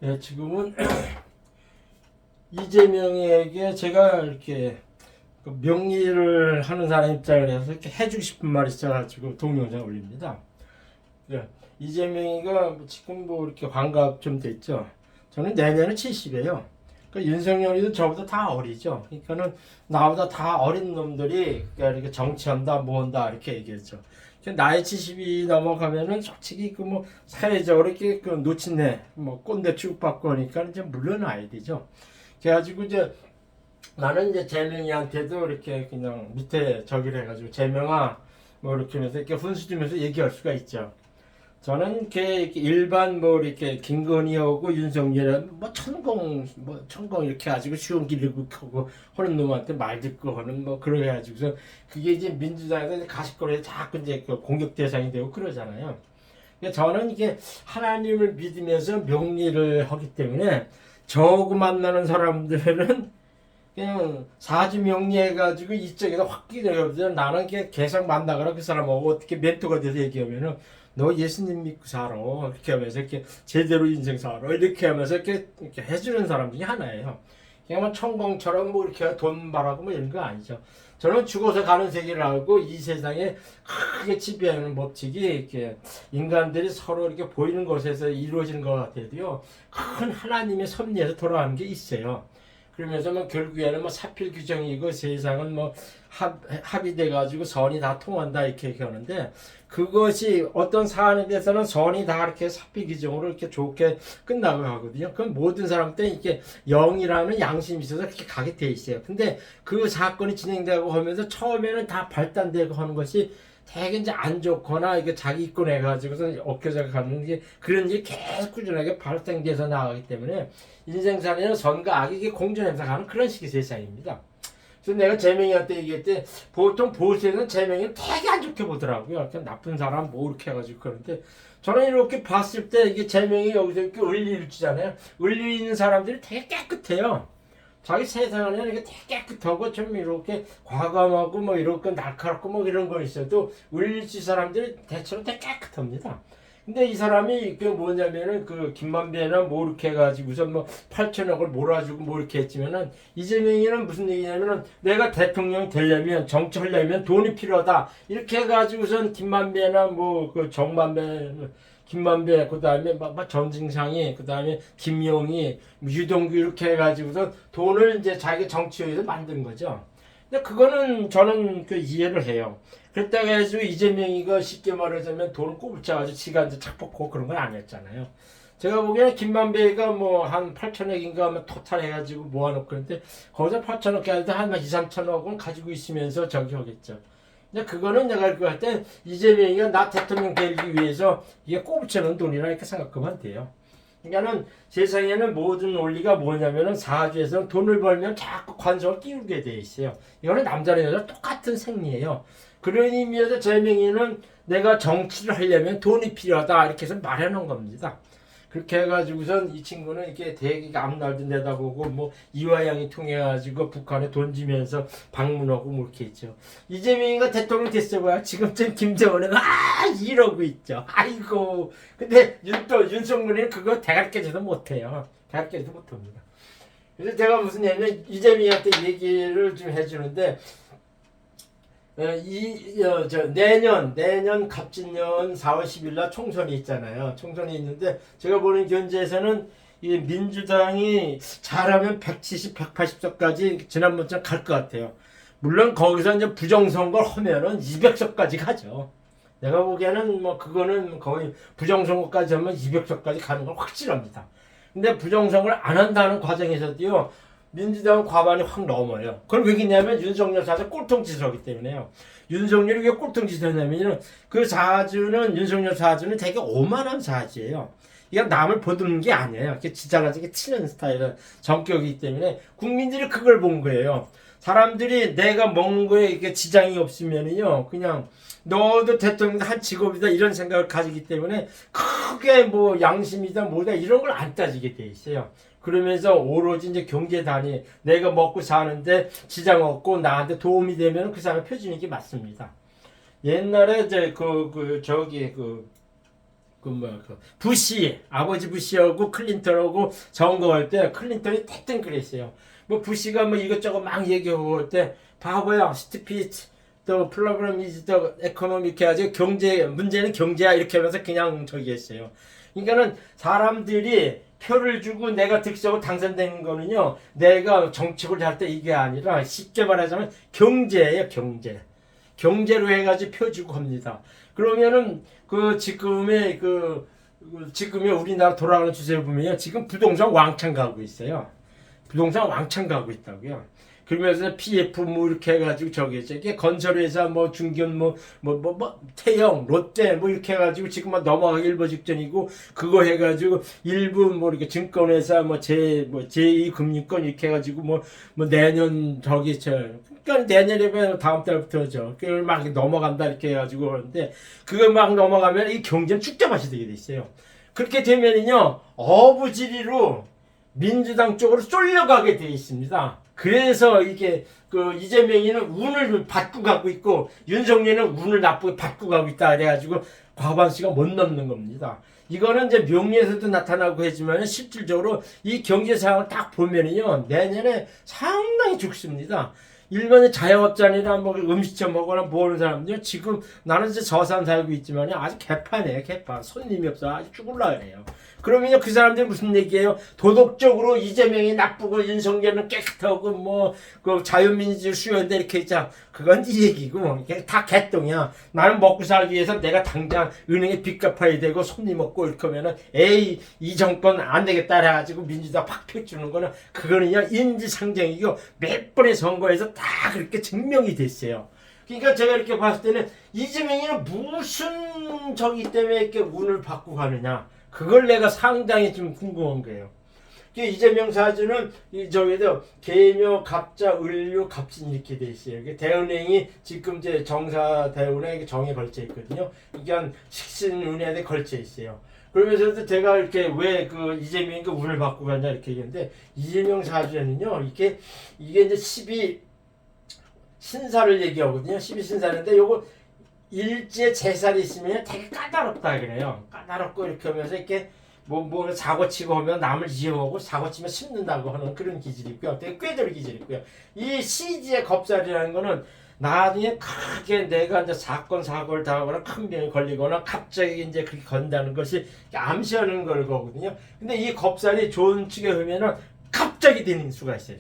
네, 지금은 이재명에게 제가 이렇게 그 명리를 하는 사람 입장을 해서 이렇게 해주고 싶은 말이 있어가지고 동영상 올립니다. 네, 이재명이가 지금 뭐 이렇게 환갑 좀 됐죠. 저는 내년에 70이에요. 그러니까 윤석열이도 저보다 다 어리죠. 그러니까는 나보다 다 어린 놈들이 그러니까 이렇게 정치한다, 뭐 한다 이렇게 얘기했죠. 나이 70이 넘어가면은 솔직히 그 뭐 사회적으로 이렇게 그 놓친내 뭐 꼰대 취급받고 하니까 이제 물러나야 되죠. 그래가지고 이제 나는 이제 재명이한테도 이렇게 그냥 밑에 저기를 해가지고 재명아 뭐 이렇게 하면서 이렇게 훈수 주면서 얘기할 수가 있죠. 저는 이렇게 일반 뭐 이렇게 김건희하고 윤석열은 뭐 천공 이렇게 가지고 쉬운 길고 켜고 하는 놈한테 말 듣고 하는 뭐 그래 가지고서 그게 이제 민주당에서 가십거리에 자꾸 이제 그 공격 대상이 되고 그러잖아요. 그러니까 저는 이게 하나님을 믿으면서 명리를 하기 때문에 저하고 만나는 사람들은 그냥 사주 명리해가지고 이쪽에서 확 끼려거든. 나는 그냥 계속 만나거나 그 사람하고 어떻게 멘토가 돼서 얘기하면은 너 예수님 믿고 살아. 이렇게 하면서 이렇게 제대로 인생 살아. 이렇게 하면서 이렇게 해주는 사람 중에 하나예요. 그냥 뭐 천공처럼 뭐 이렇게 돈 바라고 뭐 이런 거 아니죠. 저는 죽어서 가는 세계를 알고 이 세상에 크게 지배하는 법칙이 이렇게 인간들이 서로 이렇게 보이는 곳에서 이루어지는 것 같아도요. 큰 하나님의 섭리에서 돌아가는 게 있어요. 그러면서 뭐 결국에는 뭐 사필 규정이고 세상은 뭐 합의돼 가지고 선이 다 통한다 이렇게 얘기하는데 그것이 어떤 사안에 대해서는 선이 다 이렇게 사필 규정으로 이렇게 좋게 끝나고 하거든요. 그럼 모든 사람들은 이렇게 영이라는 양심이 있어서 그렇게 가게 돼 있어요. 근데 그 사건이 진행되고 하면서 처음에는 다 발단되고 하는 것이 되게 이제 안 좋거나 이게 자기 입고 해가지고서 얽혀져 가는 게 그런 일이 계속 꾸준하게 발생돼서 나가기 때문에 인생살이는 선과 악이 이게 공존해서 가는 그런 식의 세상입니다. 그래서 내가 재명이한테 얘기했대. 보통 보수에는 재명이는 되게 안 좋게 보더라고요. 그냥 나쁜 사람 뭐 이렇게 해가지고 그러는데 저는 이렇게 봤을 때 이게 재명이 여기서 이렇게 을리를 주잖아요. 을리 있는 사람들이 되게 깨끗해요. 자기 세상 안에 이렇게 되게 깨끗하고 좀 이렇게 과감하고 뭐 이렇게 날카롭고 뭐 이런 거 있어도 을지 사람들이 대체로 되게 깨끗합니다. 근데 이 사람이 그 뭐냐면은 그 김만배나 뭐 이렇게 해가지고 우선 뭐 8천억을 몰아주고 뭐 이렇게 했지만은 이재명이는 무슨 얘기냐면은 내가 대통령이 되려면 정치하려면 돈이 필요하다 이렇게 해가지고선 김만배나 뭐 그 정만배 김만배 그다음에 막 전진상이 그다음에 김용이 유동규 이렇게 해가지고서 돈을 이제 자기 정치에서 만든 거죠. 근데 그거는 저는 그 이해를 해요. 그랬다가 해가지고 이재명이가 쉽게 말하자면 돈을 꼬불쳐가지고 지가 이제 착복하고 그런 건 아니었잖아요. 제가 보기에는 김만배가 뭐 한 8천억인가 뭐 토탈 해가지고 모아놓고 그런데 거기서 8천억 개한테 한 2, 3천억은 가지고 있으면서 저기 하겠죠. 근데 그거는 내가 그거 할 때 이재명이가 나 대통령 되기 위해서 이게 꼬부치는 돈이라 이렇게 생각하면 돼요. 그러니까는 세상에는 모든 원리가 뭐냐면은 사주에서는 돈을 벌면 자꾸 관성을 띄우게 돼 있어요. 이거는 남자나 여자 똑같은 생리예요. 그런 의미에서 재명이는 내가 정치를 하려면 돈이 필요하다 이렇게 해서 말해놓은 겁니다. 그렇게 해가지고선 이 친구는 이렇게 되게 앞날도 내다보고 뭐 이화양이 통해가지고 북한에 돈 주면서 방문하고 뭐 이렇게 했죠. 이재명이가 대통령 됐어봐야 지금쯤 김정은은 이러고 있죠. 아이고. 근데 윤석열이는 그거 대가리 깨져도 못해요. 대가리 깨져도 못합니다. 그래서 제가 무슨 얘기냐면 이재명한테 얘기를 좀 해주는데 내년 갑진년 4월 10일 날 총선이 있잖아요. 총선이 있는데 제가 보는 견제에서는 이 민주당이 잘하면 170, 180석까지 지난번처럼 갈 것 같아요. 물론 거기서 이제 부정선거를 하면은 200석까지 가죠. 내가 보기에는 뭐 그거는 거의 부정선거까지 하면 200석까지 가는 건 확실합니다. 근데 부정선거를 안 한다는 과정에서도요. 민주당은 과반이 확 넘어요. 그걸 왜 그러냐면 윤석열 사주 꼴통짓을 하기 때문에요. 윤석열이 왜 꼴통짓을 하냐면 그 사주는 윤석열 사주는 되게 오만한 사주예요. 이게 남을 보듬는 게 아니에요. 이렇게 지장하게 치는 스타일의 성격이기 때문에 국민들이 그걸 본 거예요. 사람들이 내가 먹는 거에 이게 지장이 없으면은요, 그냥 너도 대통령 한 직업이다 이런 생각을 가지기 때문에 크게 뭐 양심이다 뭐다 이런 걸 안 따지게 돼 있어요. 그러면서 오로지 이제 경제 단위 내가 먹고 사는데 지장 없고 나한테 도움이 되면 그 사람의 표준이 게 맞습니다. 옛날에 이제 저기 부시 아버지 부시하고 클린턴하고 선거할 때 클린턴이 대뜸 그랬어요. 뭐 부시가 뭐 이것저것 막 얘기하고 할 때 바보야 스티피트 또 프로그램 이즈 더 에코노믹 해야지 경제 문제는 경제야 이렇게 하면서 그냥 저기 했어요. 그러니까는 사람들이 표를 주고 내가 득세하고 당선되는 거는요 내가 정책을 할 때 이게 아니라 쉽게 말하자면 경제예요. 경제로 해가지고 표 주고 합니다. 그러면은 지금의 우리나라 돌아가는 추세를 보면요 지금 부동산 왕창 가고 있어요. 부동산 왕창 가고 있다고요. 그러면서 PF 뭐 이렇게 해가지고 저기 건설회사 뭐 중견 뭐 태영 롯데 뭐 이렇게 해가지고 지금 막 넘어가기 일보 직전이고 그거 해가지고 일부 뭐 이렇게 증권회사 제2 금융권 이렇게 해가지고 뭐 내년 그러니까 내년에 다음 달부터죠. 그걸 막 넘어간다 이렇게 해가지고 그러는데 그거 막 넘어가면 이 경제는 쭉자밭이 되게 돼 있어요. 그렇게 되면은요 어부지리로 민주당 쪽으로 쏠려가게 돼 있습니다. 그래서 이게 이재명이는 운을 받고 가고 있고 윤석열은 운을 나쁘게 받고 가고 있다 그래가지고 과반수가 못 넘는 겁니다. 이거는 이제 명리에서도 나타나고 하지만 실질적으로 이 경제 상황을 딱 보면은요 내년에 상당히 죽습니다. 일반의 자영업자나 뭐 음식점 먹거나 모르는 사람들 지금 나는 이제 저산 살고 있지만 아주 개판이에요. 개판. 손님이 없어 아주 죽을라 그래요. 그러면 그 사람들이 무슨 얘기예요? 도덕적으로 이재명이 나쁘고 윤석열은 깨끗하고 자유민주주의 수요인데 이렇게 있잖아. 그건 네 얘기고 다 개똥이야. 나는 먹고 살기 위해서 내가 당장 은행에 빚 갚아야 되고 손님 없고 이렇게 하면은 에이 이 정권 안 되겠다 해가지고 민주당 팍 펴주는 거는 그거는요 인지상정이고 몇 번의 선거에서 다 그렇게 증명이 됐어요. 그러니까 제가 이렇게 봤을 때는 이재명이는 무슨 저기 때문에 이렇게 운을 받고 가느냐. 그걸 내가 상당히 좀 궁금한 거예요. 이재명 사주는 저기도 계묘, 갑자, 을류, 갑진 이렇게 돼 있어요. 대운행이 지금 이제 정사 대운에 정에 걸쳐 있거든요. 이게 한 식신운에 걸쳐 있어요. 그러면서도 제가 이렇게 왜 이재명이 운을 받고 가냐 이렇게 얘기했는데 이재명 사주에는요 이게 이제 12 신사를 얘기하거든요. 12신사인데 요거 일지에 제살이 있으면 되게 까다롭다 그래요. 까다롭고 이렇게 하면서 이렇게 뭐 사고치고 하면 남을 이용하고 사고치면 심는다고 하는 그런 기질이 있고요. 되게 꾀돌이 기질이 있고요. 이 시지의 겁살이라는 거는 나중에 크게 내가 이제 사고를 당하거나 큰 병에 걸리거나 갑자기 이제 그렇게 건다는 것이 암시하는 걸 거거든요. 근데 이 겁살이 좋은 측에 보면은 갑자기 되는 수가 있어요.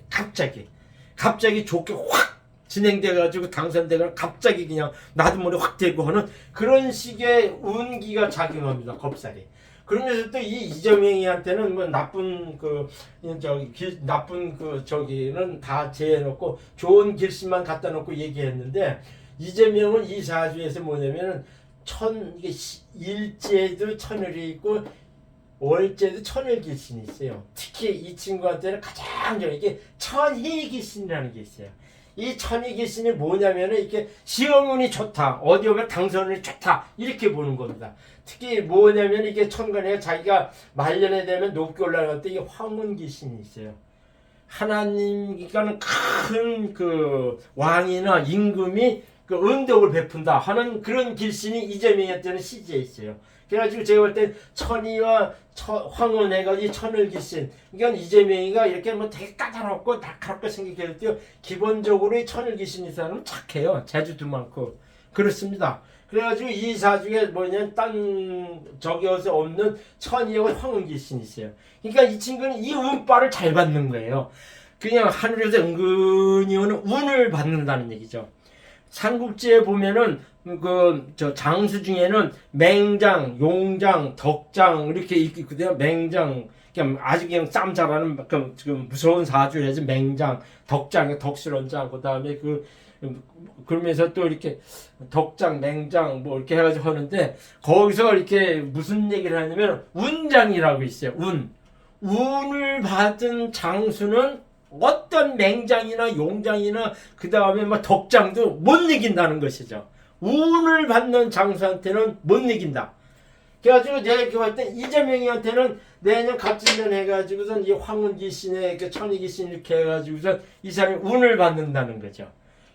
갑자기 좋게 확 진행돼가지고 당선되거나 갑자기 그냥 나도 모르게 확 되고 하는 그런 식의 운기가 작용합니다. 겁살이. 그러면서 또 이 이재명이한테는 뭐 나쁜 저기는 다 제해놓고 좋은 길씨만 갖다 놓고 얘기했는데 이재명은 이 사주에서 뭐냐면은 이게 일제도 천을이 있고 월제도 천을길신이 있어요. 특히 이 친구한테는 가장 이게 천희길신이라는 게 있어요. 이 천희길신이 뭐냐면은 이렇게 시험운이 좋다, 어디 오면 당선운이 좋다 이렇게 보는 겁니다. 특히 뭐냐면 이게 천간에 자기가 말년에 되면 높게 올라갈 때 이 황운길신이 있어요. 하나님께서는 큰 왕이나 임금이 은덕을 베푼다 하는 그런 길신이 이재명한테는 시지에 있어요. 그래가지고 제가 볼 때 천이와 황혼해가 이 천을길신. 그러니까 이재명이가 이렇게 되게 까다롭고 날카롭게 생각할 때 기본적으로 이 천을길신이 사람은 착해요. 재주도 많고 그렇습니다. 그래가지고 이 사중에 뭐냐면 저기에서 없는 천이하고 황혼길신이 있어요. 그러니까 이 친구는 이 운빨을 잘 받는 거예요. 그냥 하늘에서 은근히 오는 운을 받는다는 얘기죠. 삼국지에 보면은 장수 중에는 맹장, 용장, 덕장 이렇게 있거든요. 맹장 그냥 아주 그냥 쌈 잘하는 무서운 사주에서 맹장, 덕장, 덕스러운 장, 그다음에 그러면서 또 이렇게 덕장, 맹장 뭐 이렇게 해가지고 하는데 거기서 이렇게 무슨 얘기를 하냐면 운장이라고 있어요. 운을 받은 장수는 어떤 맹장이나 용장이나 그 다음에 덕장도 못 이긴다는 것이죠. 운을 받는 장수한테는 못 이긴다. 그래가지고 내가 이렇게 봤을 때 이재명이한테는 내년 갑진년 해가지고선 이 황운기신에 천희기신 이렇게 해가지고선 이 사람이 운을 받는다는 거죠.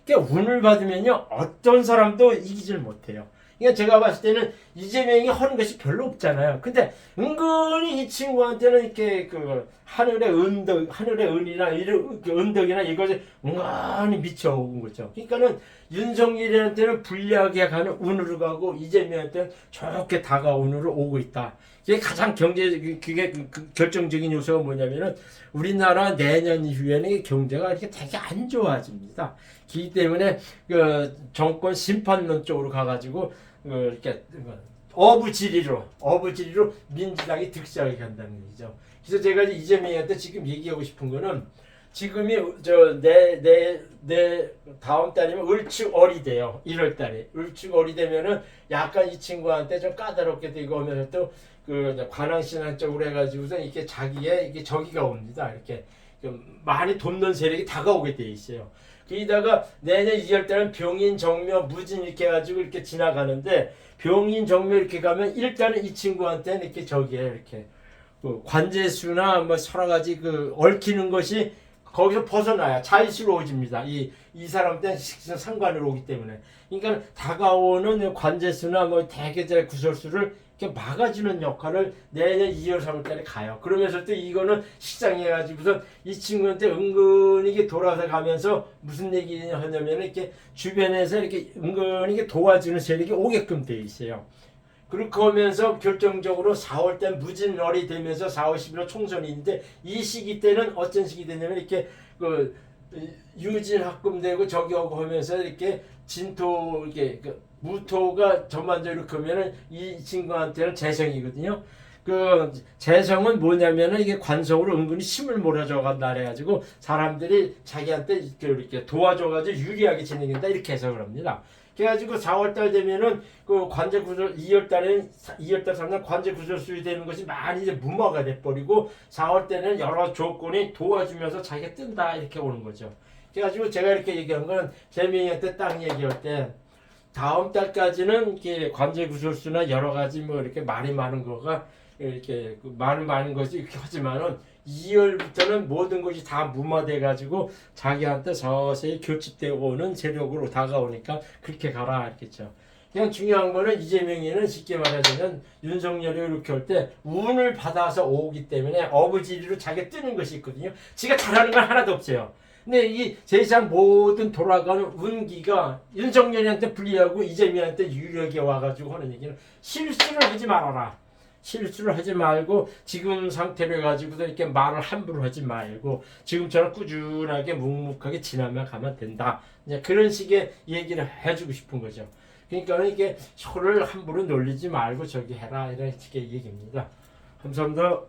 그러니까 운을 받으면요 어떤 사람도 이기질 못해요. 그러니까 제가 봤을 때는 이재명이 하는 것이 별로 없잖아요. 근데 은근히 이 친구한테는 이렇게 그 하늘의 은이나 이런 그 은덕이나 이것이 은근히 미쳐온 거죠. 그러니까는 윤석열한테는 불리하게 가는 운으로 가고 이재명한테는 좋게 다가온 운으로 오고 있다. 이게 가장 그게 결정적인 요소가 뭐냐면은 우리나라 내년 이후에는 경제가 이렇게 되게 안 좋아집니다. 그렇기 때문에 그 정권 심판론 쪽으로 가가지고 이렇게 어부지리로 민주당이 득세하게 간다는 얘기죠. 그래서 제가 이재명한테 지금 얘기하고 싶은 거는 지금이 내 다음 달이면 을축월이 돼요. 1월 달에 을축월이 되면은 약간 이 친구한테 좀 까다롭게 되고 하면서 또 그 관왕신앙 쪽으로 해가지고서 이렇게 자기의 이게 저기가 옵니다. 이렇게 좀 많이 돕는 세력이 다가오게 돼 있어요. 거기다가 내년 2월 달은 병인, 정묘, 무진 이렇게 해가지고 이렇게 지나가는데 병인, 정묘 이렇게 가면 일단은 이 친구한테는 이렇게 저기에 이렇게 그 관제수나 뭐 여러 가지 그 얽히는 것이 거기서 벗어나야 자의스러워집니다. 이 사람 때는 상관으로 오기 때문에. 그러니까 다가오는 관제수나 뭐 대개자 구설수를 이렇게 막아주는 역할을 내년 2월, 3월 달에 가요. 그러면서 또 이거는 시장해가지고서 이 친구한테 은근히 이게 돌아서 가면서 무슨 얘기 하냐면 이렇게 주변에서 이렇게 은근히 이렇게 도와주는 세력이 오게끔 돼 있어요. 그렇게 하면서 결정적으로 4월 때 무진월이 되면서 4월 11월 총선이 있는데 이 시기 때는 어떤 시기 되냐면 이렇게 그 유진 합금되고 저기 하고 하면서 이렇게 진토 이렇게 그 무토가 전반적으로 크면은 이 친구한테는 재성이거든요. 그 재성은 뭐냐면은 이게 관성으로 은근히 힘을 몰아줘 간다 그래가지고 사람들이 자기한테 이렇게 도와줘가지고 유리하게 진행된다 이렇게 해석을 합니다. 그래가지고 4월달 되면은 그 관제 구설 2월달에 2월달 3월 관제 구설수이 되는 것이 많이 이제 무마가 돼버리고 4월 때는 여러 조건이 도와주면서 자기가 뜬다 이렇게 오는 거죠. 그래가지고 제가 이렇게 얘기한 건 재명이한테 딱 얘기할 때 다음 달까지는 이렇게 관제 구설수나 여러 가지 뭐 이렇게 말이 많은 거가 이렇게 많은 것이 이렇게 하지만은 2월부터는 모든 것이 다 무마돼 가지고 자기한테 서서히 교집되고 오는 세력으로 다가오니까 그렇게 가라 했겠죠. 그냥 중요한 거는 이재명이는 쉽게 말하자면 윤석열이 이렇게 올 때 운을 받아서 오기 때문에 어부지리로 자기가 뜨는 것이 있거든요. 지가 잘하는 건 하나도 없어요. 근데 이 세상 모든 돌아가는 운기가 윤석열한테 불리하고 이재명한테 유리하게 와가지고 하는 얘기는 실수를 하지 말아라. 실수를 하지 말고 지금 상태로 해가지고도 이렇게 말을 함부로 하지 말고 지금처럼 꾸준하게 묵묵하게 지나면 가면 된다. 이제 그런 식의 얘기를 해주고 싶은 거죠. 그러니까 이게 서로를 함부로 놀리지 말고 저기 해라 이런 식의 얘기입니다. 감사합니다.